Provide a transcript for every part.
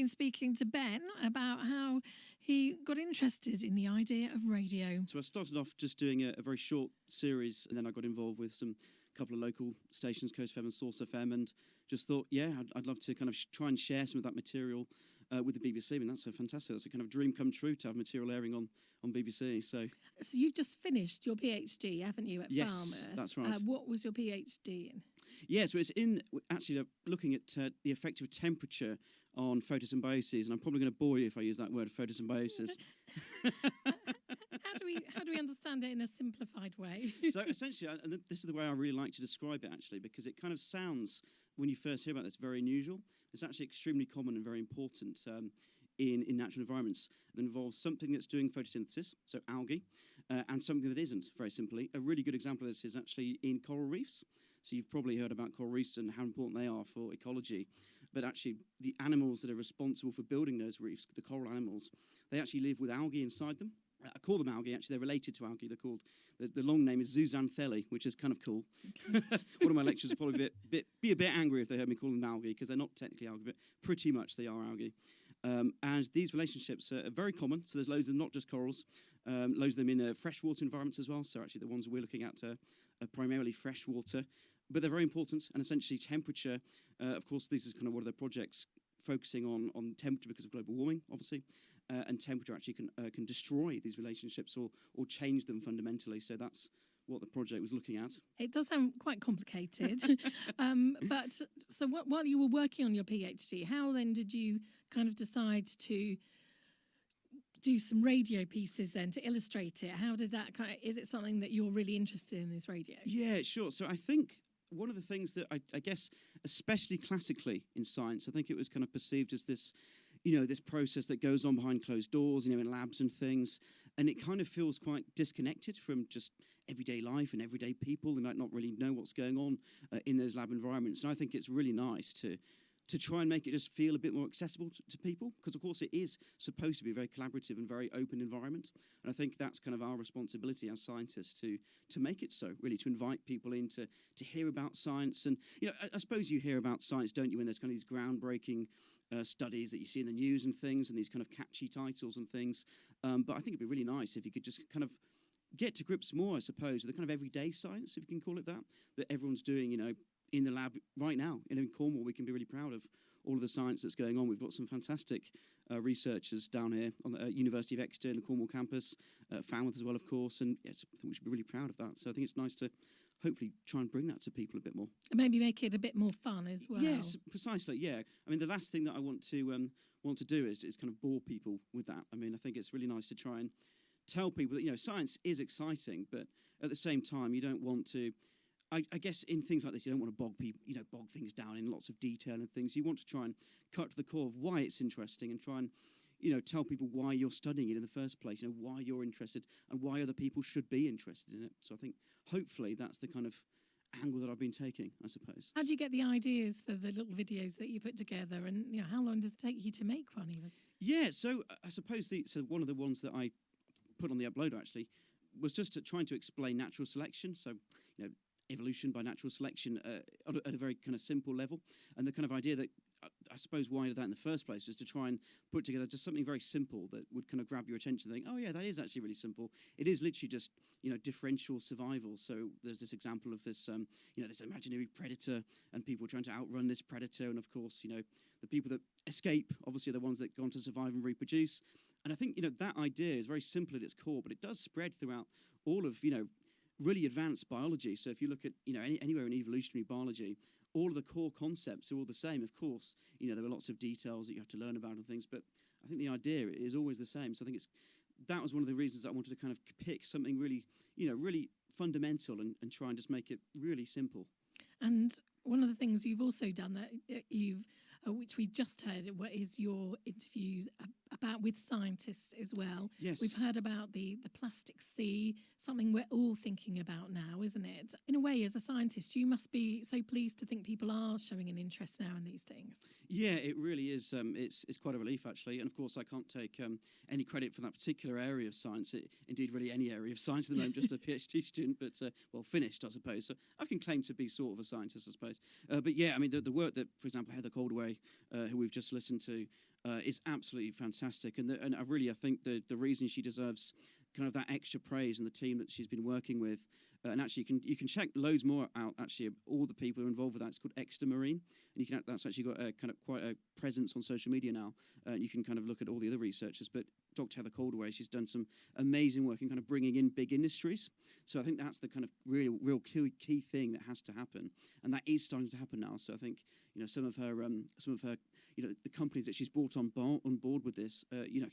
been speaking to Ben about how he got interested in the idea of radio. So I started off just doing a very short series, and then I got involved with some couple of local stations, Coast FM and Source FM, and just thought, I'd love to kind of try and share some of that material with the BBC. I mean, that's so fantastic. That's a kind of dream come true to have material airing on BBC. So you've just finished your PhD, haven't you, at Falmouth? Yes, that's right. What was your PhD in? Yeah, so it's in actually looking at the effect of temperature on photosymbiosis, and I'm probably going to bore you if I use that word, photosymbiosis. How do we understand it in a simplified way? So essentially, and this is the way I really like to describe it, actually, because it kind of sounds, when you first hear about this, very unusual. It's actually extremely common and very important in natural environments. It involves something that's doing photosynthesis, so algae, and something that isn't, very simply. A really good example of this is actually in coral reefs. So you've probably heard about coral reefs and how important they are for ecology. But actually, the animals that are responsible for building those reefs, the coral animals, they actually live with algae inside them. I call them algae, actually. They're related to algae. They're called, the long name is zooxanthellae, which is kind of cool. Okay. One of my lecturers would probably be a bit angry if they heard me call them algae, because they're not technically algae, but pretty much they are algae. And these relationships are very common. So there's loads of them, not just corals, loads of them in freshwater environments as well. So actually the ones we're looking at are primarily freshwater. But they're very important, and essentially temperature, of course, this is kind of one of the projects focusing on temperature because of global warming, obviously, and temperature actually can destroy these relationships or change them fundamentally. So that's what the project was looking at. It does sound quite complicated. But so while you were working on your PhD, how then did you kind of decide to do some radio pieces then to illustrate it? How did that is it something that you're really interested in, is radio? Yeah, sure. So I think one of the things that I guess, especially classically in science, I think it was kind of perceived as this, this process that goes on behind closed doors, in labs and things, and it kind of feels quite disconnected from just everyday life and everyday people. They might not really know what's going on in those lab environments. And I think it's really nice to try and make it just feel a bit more accessible to people, because of course it is supposed to be a very collaborative and very open environment, and I think that's kind of our responsibility as scientists to make it so, really, to invite people in to hear about science. And I suppose you hear about science, don't you, when there's kind of these groundbreaking studies that you see in the news and things, and these kind of catchy titles and things, but I think it'd be really nice if you could just kind of get to grips more, I suppose, with the kind of everyday science, if you can call it that everyone's doing, in the lab right now. In Cornwall, we can be really proud of all of the science that's going on. We've got some fantastic researchers down here on the University of Exeter in the Cornwall campus, Falmouth as well, of course, and yes, I think we should be really proud of that. So I think it's nice to hopefully try and bring that to people a bit more. And maybe make it a bit more fun as well. Yes, precisely, yeah. I mean, the last thing that I want to do is kind of bore people with that. I mean, I think it's really nice to try and tell people that, science is exciting, but at the same time, you don't want to, I guess in things like this, you don't want to bog people, bog things down in lots of detail and things. You want to try and cut to the core of why it's interesting and try and, tell people why you're studying it in the first place, why you're interested and why other people should be interested in it. So I think hopefully that's the kind of angle that I've been taking, I suppose. How do you get the ideas for the little videos that you put together, and how long does it take you to make one even? Yeah, so I suppose one of the ones that I put on the uploader actually was just trying to explain natural selection. So, evolution by natural selection at a very kind of simple level. And the kind of idea that, I suppose why I did that in the first place was to try and put together just something very simple that would kind of grab your attention and think, oh yeah, that is actually really simple. It is literally just, differential survival. So there's this example of this, this imaginary predator and people trying to outrun this predator. And of course, the people that escape, obviously, are the ones that go on to survive and reproduce. And I think, that idea is very simple at its core, but it does spread throughout all of, really advanced biology. So if you look at, anywhere in evolutionary biology, all of the core concepts are all the same. Of course, there are lots of details that you have to learn about and things, but I think the idea is always the same. So I think that was one of the reasons that I wanted to kind of pick something really, really fundamental and try and just make it really simple. And one of the things you've also done that which we just heard, is your interviews about with scientists as well. Yes. We've heard about the plastic sea, something we're all thinking about now, isn't it? In a way, as a scientist, you must be so pleased to think people are showing an interest now in these things. Yeah, it really is. It's quite a relief, actually. And of course, I can't take any credit for that particular area of science. Indeed, really any area of science at the moment, just a PhD student, but, finished, I suppose. So I can claim to be sort of a scientist, I suppose. But yeah, I mean, the work that, for example, Heather Coldaway, who we've just listened to, is absolutely fantastic. And I think the reason she deserves kind of that extra praise and the team that she's been working with. And actually, you can check loads more out. Actually, all the people who are involved with that. It's called Exeter Marine, and that's actually got kind of quite a presence on social media now. You can kind of look at all the other researchers. But Dr. Heather Caldaway, she's done some amazing work in kind of bringing in big industries. So I think that's the kind of real key thing that has to happen, and that is starting to happen now. So I think some of her the companies that she's brought on board with this,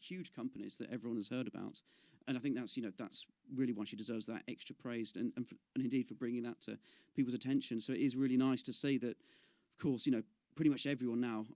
huge companies that everyone has heard about. And I think that's really why she deserves that extra praise and indeed for bringing that to people's attention. So it is really nice to see that, of course, pretty much everyone now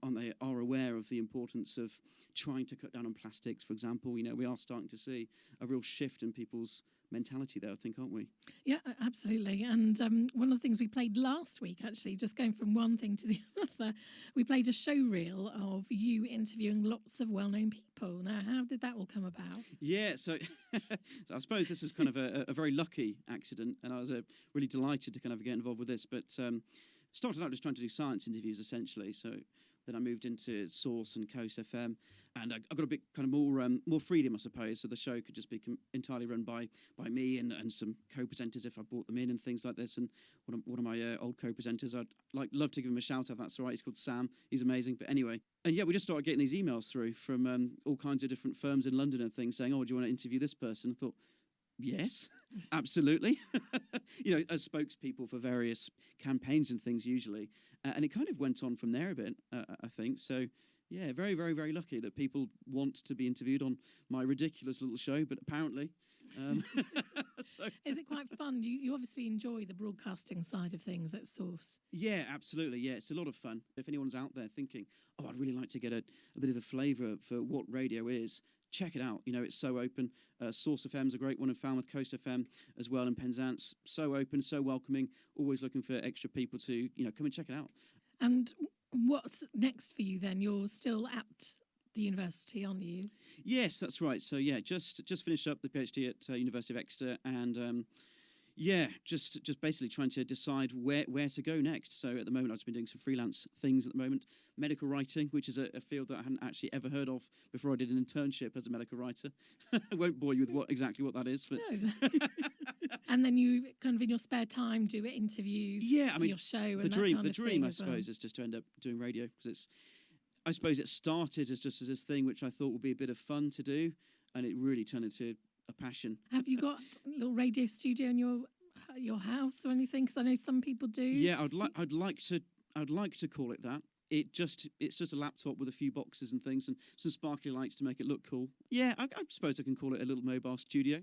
are aware of the importance of trying to cut down on plastics, for example. We are starting to see a real shift in people's mentality there, I think, aren't we? Yeah, absolutely. And one of the things we played last week, actually, just going from one thing to the other, we played a show reel of you interviewing lots of well-known people. Now, how did that all come about? Yeah, so I suppose this was kind of a very lucky accident, and I was really delighted to kind of get involved with this. But started out just trying to do science interviews, essentially. So then I moved into Source and Coast FM, and I got a bit kind of more freedom, I suppose. So the show could just be entirely run by me and some co-presenters if I brought them in and things like this. And one of my old co-presenters, I'd love to give him a shout out. If that's all right. He's called Sam. He's amazing. But anyway, and yeah, we just started getting these emails through from all kinds of different firms in London and things saying, "Oh, do you want to interview this person?" I thought, yes, absolutely. As spokespeople for various campaigns and things usually. And it kind of went on from there a bit, I think. So, yeah, very, very, very lucky that people want to be interviewed on my ridiculous little show, but apparently. Is it quite fun? You obviously enjoy the broadcasting side of things at Source. Yeah, absolutely. Yeah, it's a lot of fun. If anyone's out there thinking, oh, I'd really like to get a bit of a flavour for what radio is, check it out. It's so open. Source FM's a great one in Falmouth, Coast FM as well in Penzance. So open, so welcoming, always looking for extra people to, come and check it out. And what's next for you then? You're still at the university, aren't you? Yes, that's right. So, yeah, just finished up the PhD at University of Exeter and... just basically trying to decide where to go next. So at the moment, I've just been doing some freelance things at the moment. Medical writing, which is a field that I hadn't actually ever heard of before I did an internship as a medical writer. I won't bore you with exactly what that is. But no. And then you kind of in your spare time do interviews for your show. The dream, I suppose, is just to end up doing radio because I suppose it started as just as this thing which I thought would be a bit of fun to do, and it really turned into a passion. Have you got a little radio studio in your house or anything? Because I know some people do. Yeah, I'd like to call it that. It's just a laptop with a few boxes and things and some sparkly lights to make it look cool. Yeah, I suppose I can call it a little mobile studio.